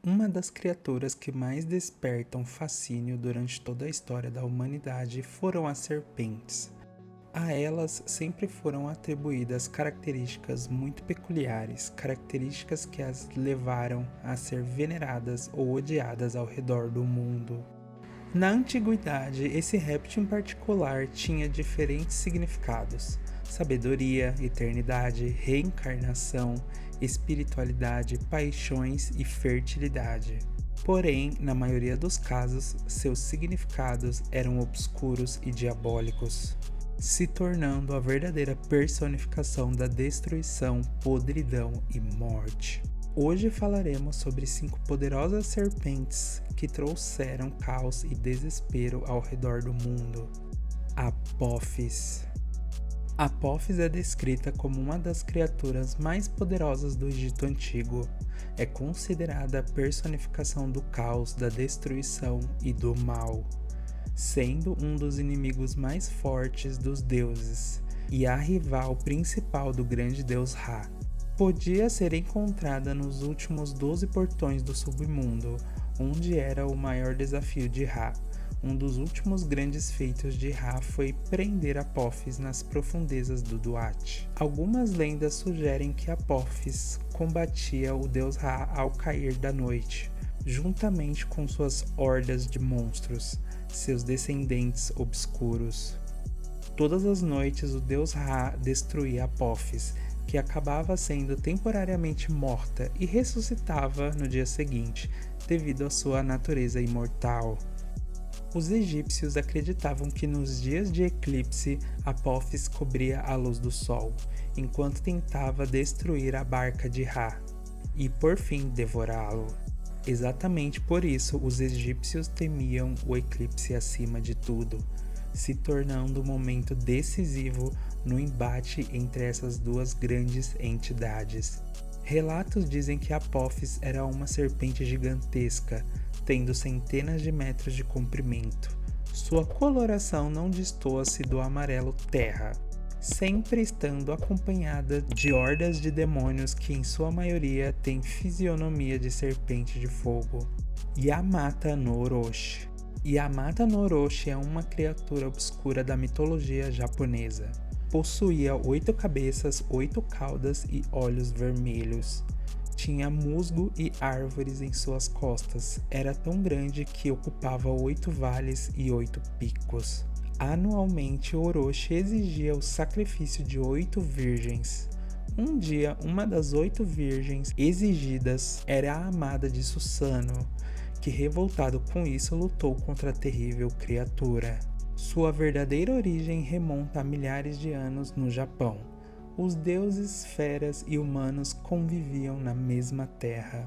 Uma das criaturas que mais despertam fascínio durante toda a história da humanidade foram as serpentes. A elas sempre foram atribuídas características muito peculiares, características que as levaram a ser veneradas ou odiadas ao redor do mundo. Na antiguidade, esse réptil em particular tinha diferentes significados: sabedoria, eternidade, reencarnação, espiritualidade, paixões e fertilidade. Porém, na maioria dos casos, seus significados eram obscuros e diabólicos, se tornando a verdadeira personificação da destruição, podridão e morte. Hoje falaremos sobre 5 poderosas serpentes que trouxeram caos e desespero ao redor do mundo. Apófis. Apófis é descrita como uma das criaturas mais poderosas do Egito Antigo. É considerada a personificação do caos, da destruição e do mal, sendo um dos inimigos mais fortes dos deuses e a rival principal do grande deus Ra. Podia ser encontrada nos últimos 12 portões do submundo, onde era o maior desafio de Ra. Um dos últimos grandes feitos de Ra foi prender Apófis nas profundezas do Duat. Algumas lendas sugerem que Apófis combatia o deus Ra ao cair da noite, juntamente com suas hordas de monstros, seus descendentes obscuros. Todas as noites o deus Ra destruía Apófis, que acabava sendo temporariamente morta e ressuscitava no dia seguinte, devido à sua natureza imortal. Os egípcios acreditavam que nos dias de eclipse, Apófis cobria a luz do sol, enquanto tentava destruir a barca de Ra, e por fim devorá-lo. Exatamente por isso, os egípcios temiam o eclipse acima de tudo, se tornando um momento decisivo no embate entre essas duas grandes entidades. Relatos dizem que Apófis era uma serpente gigantesca, tendo centenas de metros de comprimento. Sua coloração não destoa-se do amarelo terra, sempre estando acompanhada de hordas de demônios que em sua maioria têm fisionomia de serpente de fogo. Yamata no Orochi. Yamata no Orochi é uma criatura obscura da mitologia japonesa. Possuía 8 cabeças, 8 caudas e olhos vermelhos. Tinha musgo e árvores em suas costas. Era tão grande que ocupava 8 vales e 8 picos. Anualmente, Orochi exigia o sacrifício de 8 virgens. Um dia, uma das 8 virgens exigidas era a amada de Susanoo, que, revoltado com isso, lutou contra a terrível criatura. Sua verdadeira origem remonta a milhares de anos no Japão. Os deuses, feras e humanos conviviam na mesma terra.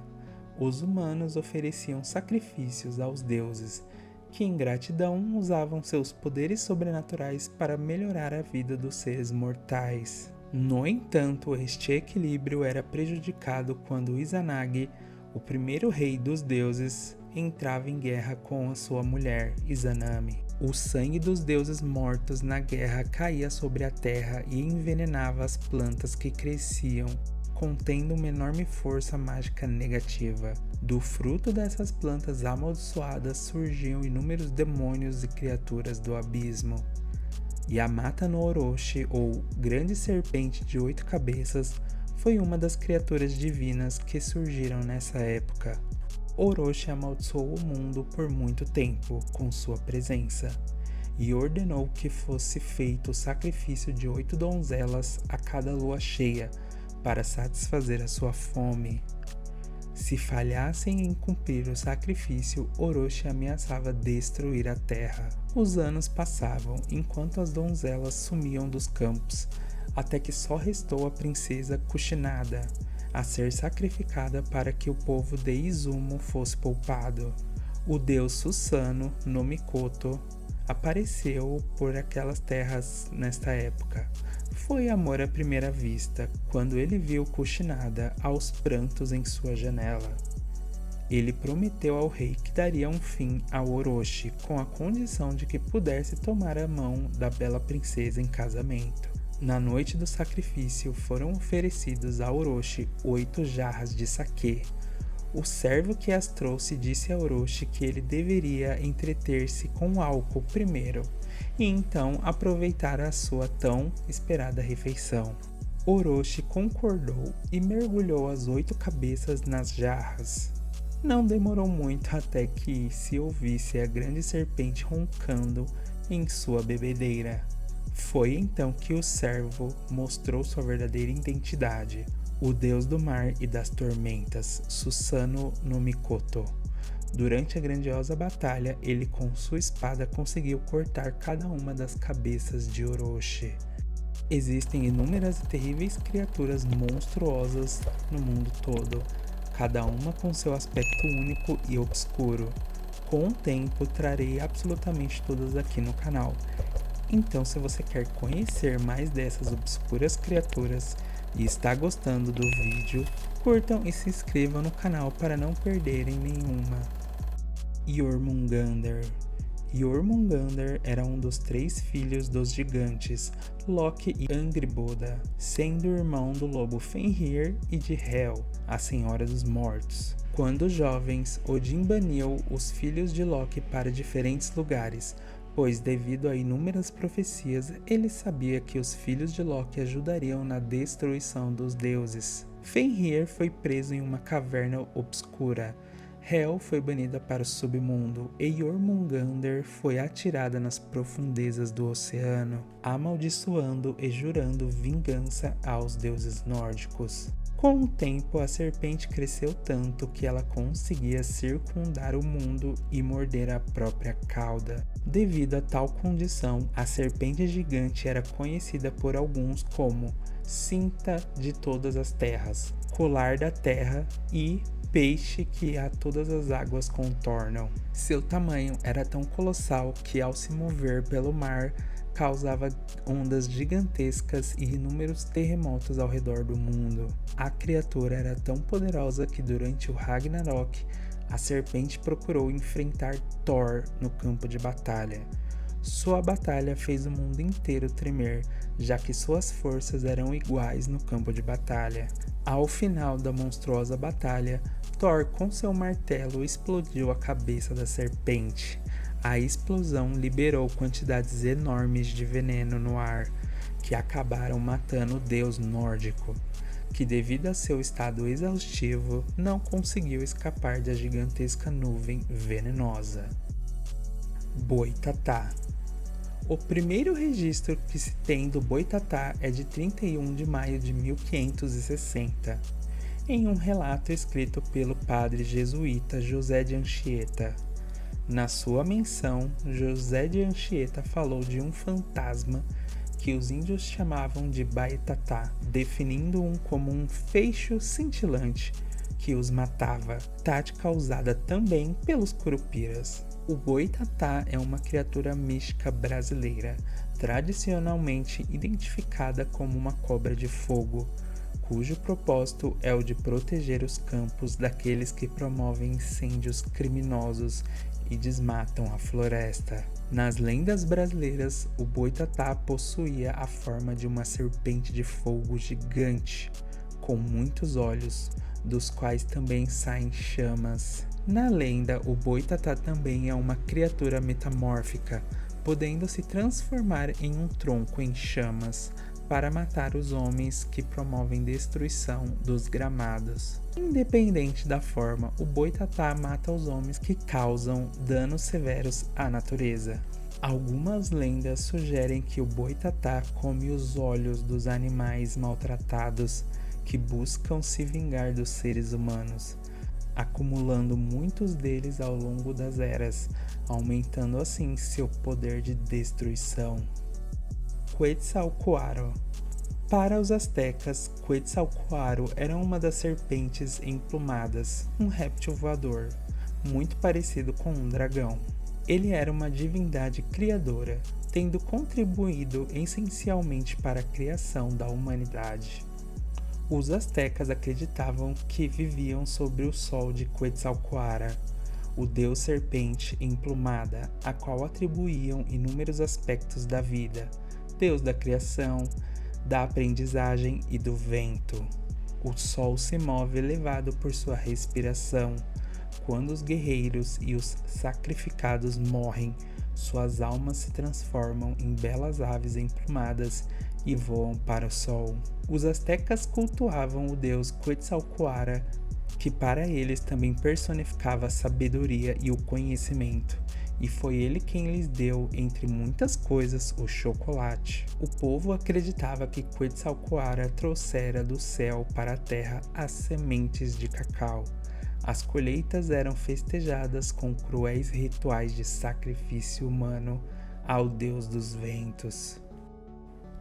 Os humanos ofereciam sacrifícios aos deuses, que em gratidão usavam seus poderes sobrenaturais para melhorar a vida dos seres mortais. No entanto, este equilíbrio era prejudicado quando Izanagi, o primeiro rei dos deuses, entrava em guerra com a sua mulher, Izanami. O sangue dos deuses mortos na guerra caía sobre a terra e envenenava as plantas que cresciam, contendo uma enorme força mágica negativa. Do fruto dessas plantas amaldiçoadas surgiam inúmeros demônios e criaturas do abismo. Yamata no Orochi, ou Grande Serpente de 8 Cabeças, foi uma das criaturas divinas que surgiram nessa época. Orochi amaldiçoou o mundo por muito tempo com sua presença e ordenou que fosse feito o sacrifício de 8 donzelas a cada lua cheia para satisfazer a sua fome. Se falhassem em cumprir o sacrifício, Orochi ameaçava destruir a terra. Os anos passavam enquanto as donzelas sumiam dos campos, até que só restou a princesa Kushinada a ser sacrificada para que o povo de Izumo fosse poupado. O deus Susanoo no Mikoto apareceu por aquelas terras nesta época. Foi amor à primeira vista, quando ele viu Kushinada aos prantos em sua janela. Ele prometeu ao rei que daria um fim ao Orochi, com a condição de que pudesse tomar a mão da bela princesa em casamento. Na noite do sacrifício foram oferecidos a Orochi 8 jarras de saquê, O servo que as trouxe disse a Orochi que ele deveria entreter-se com álcool primeiro, e então aproveitar a sua tão esperada refeição. Orochi concordou e mergulhou as 8 cabeças nas jarras. Não demorou muito até que se ouvisse a grande serpente roncando em sua bebedeira. Foi então que o servo mostrou sua verdadeira identidade, o deus do mar e das tormentas, Susanoo no Mikoto. Durante a grandiosa batalha, ele com sua espada conseguiu cortar cada uma das cabeças de Orochi. Existem inúmeras e terríveis criaturas monstruosas no mundo todo, cada uma com seu aspecto único e obscuro. Com o tempo, trarei absolutamente todas aqui no canal. Então, se você quer conhecer mais dessas obscuras criaturas e está gostando do vídeo, curtam e se inscrevam no canal para não perderem nenhuma. Jormungandr. Jormungandr era um dos 3 filhos dos gigantes, Loki e Angrboda, sendo irmão do lobo Fenrir e de Hel, a Senhora dos Mortos. Quando jovens, Odin baniu os filhos de Loki para diferentes lugares, pois devido a inúmeras profecias, ele sabia que os filhos de Loki ajudariam na destruição dos deuses. Fenrir foi preso em uma caverna obscura. Hel foi banida para o submundo e Jormungandr foi atirada nas profundezas do oceano, amaldiçoando e jurando vingança aos deuses nórdicos. Com o tempo, a serpente cresceu tanto que ela conseguia circundar o mundo e morder a própria cauda. Devido a tal condição, a serpente gigante era conhecida por alguns como Cinta de todas as terras, Colar da terra e peixe que a todas as águas contornam. Seu tamanho era tão colossal que, ao se mover pelo mar, causava ondas gigantescas e inúmeros terremotos ao redor do mundo. A criatura era tão poderosa que, durante o Ragnarok, a serpente procurou enfrentar Thor no campo de batalha. Sua batalha fez o mundo inteiro tremer, já que suas forças eram iguais no campo de batalha. Ao final da monstruosa batalha, Thor com seu martelo explodiu a cabeça da serpente. A explosão liberou quantidades enormes de veneno no ar, que acabaram matando o deus nórdico, que devido a seu estado exaustivo, não conseguiu escapar da gigantesca nuvem venenosa. Boitatá. O primeiro registro que se tem do Boitatá é de 31 de maio de 1560, em um relato escrito pelo padre jesuíta José de Anchieta. Na sua menção, José de Anchieta falou de um fantasma que os índios chamavam de Baitatá, definindo-o como um feixe cintilante que os matava, tática usada também pelos curupiras. O Boitatá é uma criatura mística brasileira, tradicionalmente identificada como uma cobra de fogo, cujo propósito é o de proteger os campos daqueles que promovem incêndios criminosos e desmatam a floresta. Nas lendas brasileiras, o Boitatá possuía a forma de uma serpente de fogo gigante, com muitos olhos, dos quais também saem chamas. Na lenda, o Boitatá também é uma criatura metamórfica, podendo se transformar em um tronco em chamas, para matar os homens que promovem destruição dos gramados. Independente da forma, o Boitatá mata os homens que causam danos severos à natureza. Algumas lendas sugerem que o Boitatá come os olhos dos animais maltratados que buscam se vingar dos seres humanos, acumulando muitos deles ao longo das eras, aumentando assim seu poder de destruição. Quetzalcoatl. Para os astecas, Quetzalcoatl era uma das serpentes emplumadas, um réptil voador, muito parecido com um dragão. Ele era uma divindade criadora, tendo contribuído essencialmente para a criação da humanidade. Os astecas acreditavam que viviam sobre o sol de Quetzalcoatl, o deus serpente emplumada, a qual atribuíam inúmeros aspectos da vida, deus da criação, da aprendizagem e do vento. O sol se move levado por sua respiração. Quando os guerreiros e os sacrificados morrem, suas almas se transformam em belas aves emplumadas e voam para o sol. Os astecas cultuavam o deus Quetzalcoatl, que para eles também personificava a sabedoria e o conhecimento, e foi ele quem lhes deu, entre muitas coisas, o chocolate. O povo acreditava que Quetzalcoatl trouxera do céu para a terra as sementes de cacau. As colheitas eram festejadas com cruéis rituais de sacrifício humano ao deus dos ventos.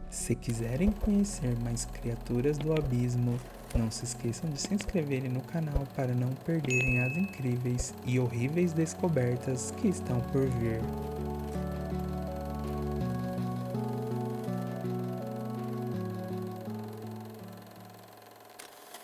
Se quiserem conhecer mais criaturas do abismo, não se esqueçam de se inscreverem no canal para não perderem as incríveis e horríveis descobertas que estão por vir.